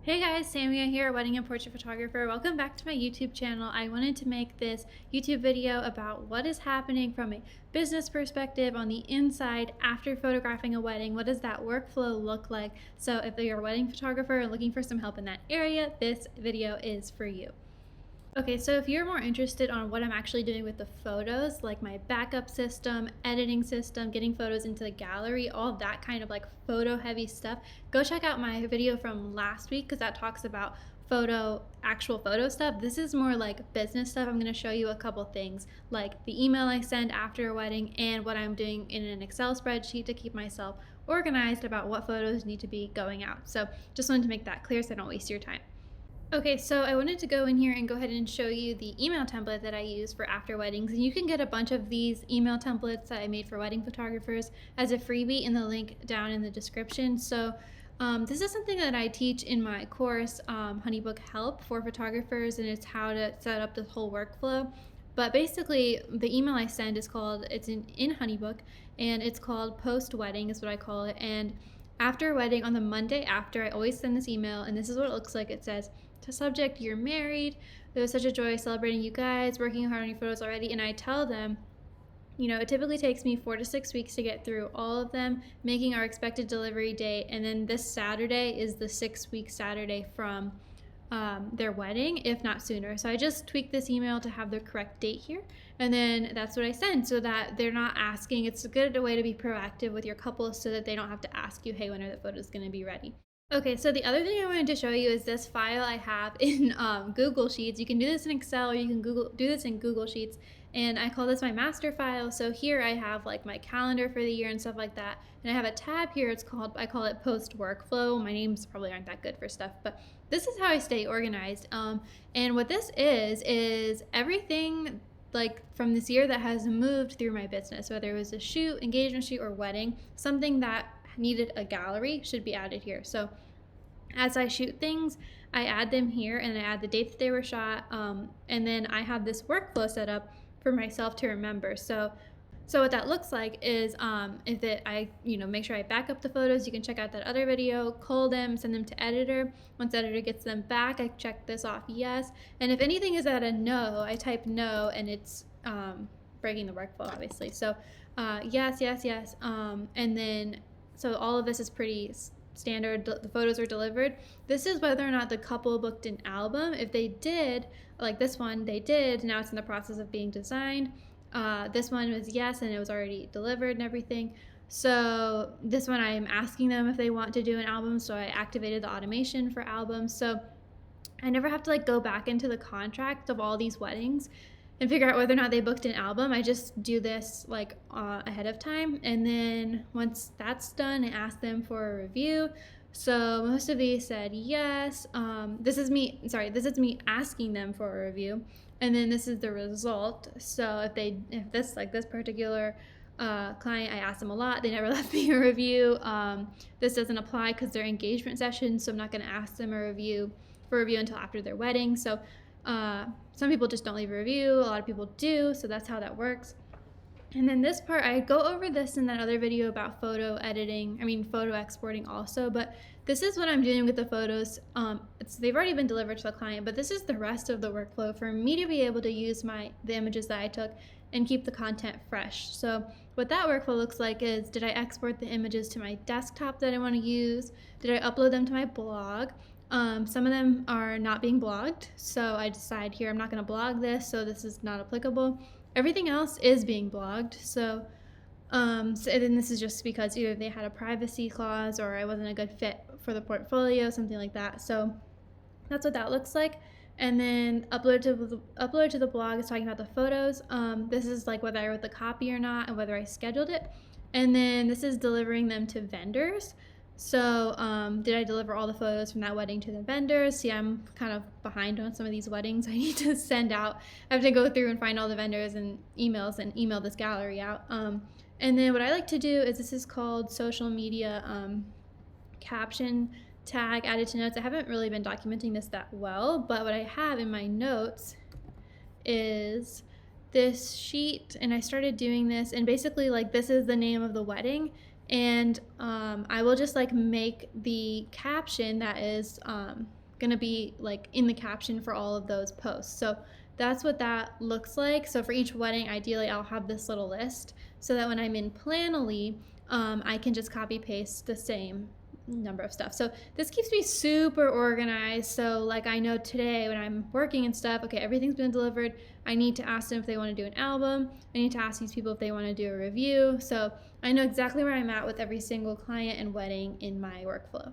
Hey guys, Samia here, wedding and portrait photographer. Welcome back to my YouTube channel. I wanted to make this YouTube video about what is happening from a business perspective on the inside after photographing a wedding. What does that workflow look like? So if you're a wedding photographer and looking for some help in that area, this video is for you. Okay, so if you're more interested on what I'm actually doing with the photos, like my backup system, editing system, getting photos into the gallery, all that kind of like photo heavy stuff, go check out my video from last week because that talks about actual photo stuff. This is more like business stuff. I'm going to show you a couple things like the email I send after a wedding and what I'm doing in an Excel spreadsheet to keep myself organized about what photos need to be going out. So just wanted to make that clear so I don't waste your time. Okay, so I wanted to go in here and go ahead and show you the email template that I use for after weddings. And you can get a bunch of these email templates that I made for wedding photographers as a freebie in the link down in the description. So this is something that I teach in my course, Honeybook Help for Photographers, and it's how to set up this whole workflow. But basically, the email I send is called, it's in Honeybook, and it's called post-wedding is what I call it. And after a wedding, on the Monday after, I always send this email, and this is what it looks like. It says, to subject, you're married. It was such a joy celebrating you guys, working hard on your photos already. And I tell them, you know, it typically takes me 4 to 6 weeks to get through all of them, making our expected delivery date. And then this Saturday is the 6-week Saturday from their wedding, if not sooner. So I just tweaked this email to have the correct date here. And then that's what I send so that they're not asking. It's a good way to be proactive with your couple so that they don't have to ask you, hey, when are the photos going to be ready? Okay, so the other thing I wanted to show you is this file I have in Google Sheets. You can do this in Excel or you can do this in Google Sheets. And I call this my master file. So here I have like my calendar for the year and stuff like that. And I have a tab here, I call it post workflow. My names probably aren't that good for stuff, but this is how I stay organized. And what this is everything like from this year that has moved through my business, whether it was a shoot, engagement shoot, or wedding, something that needed a gallery should be added here. So as I shoot things, I add them here and I add the date that they were shot. And then I have this workflow set up for myself to remember. So what that looks like is I make sure I back up the photos. You can check out that other video, cull them, send them to editor. Once editor gets them back, I check this off yes. And if anything is at a no, I type no and it's breaking the workflow obviously. So yes. And then so all of this is pretty standard. The photos are delivered. This is whether or not the couple booked an album. If they did, like this one, they did. Now it's in the process of being designed. This one was yes, and it was already delivered and everything. So this one I'm asking them if they want to do an album. So I activated the automation for albums. So I never have to like go back into the contract of all these weddings and figure out whether or not they booked an album. I just do this like ahead of time, and then once that's done, I ask them for a review. So most of these said yes. This is me asking them for a review, and then this is the result. So if this particular client, I asked them a lot, they never left me a review. This doesn't apply because they're engagement sessions, so I'm not going to ask them a review until after their wedding. So some people just don't leave a review. A lot of people do. So that's how that works. And then this part, I go over this in that other video about photo exporting also, but this is what I'm doing with the photos. They've already been delivered to the client, but this is the rest of the workflow for me to be able to use the images that I took and keep the content fresh. So what that workflow looks like is, did I export the images to my desktop that I want to use? Did I upload them to my blog? Some of them are not being blogged, so I decide here I'm not going to blog this, so this is not applicable. Everything else is being blogged, so then this is just because either they had a privacy clause or I wasn't a good fit for the portfolio, something like that. So that's what that looks like. And then upload to the blog is talking about the photos. This is like whether I wrote the copy or not and whether I scheduled it. And then this is delivering them to vendors. So did I deliver all the photos from that wedding to the vendors? See, I'm kind of behind on some of these weddings. I need to send out, I have to go through and find all the vendors and email this gallery out. And then what I like to do is, this is called social media caption tag added to notes. I haven't really been documenting this that well, but what I have in my notes is this sheet, and I started doing this, and basically like this is the name of the wedding, And I will just like make the caption that is gonna be like in the caption for all of those posts. So that's what that looks like. So for each wedding, ideally I'll have this little list so that when I'm in Planoly, I can just copy paste the same number of stuff. So this keeps me super organized. So like I know today when I'm working and stuff, okay, everything's been delivered. I need to ask them if they want to do an album. I need to ask these people if they want to do a review. So I know exactly where I'm at with every single client and wedding in my workflow.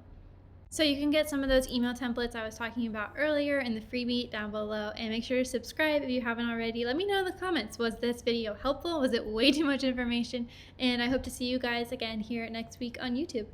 So you can get some of those email templates I was talking about earlier in the freebie down below, and make sure to subscribe if you haven't already. Let me know in the comments, was this video helpful? Was it way too much information? And I hope to see you guys again here next week on YouTube.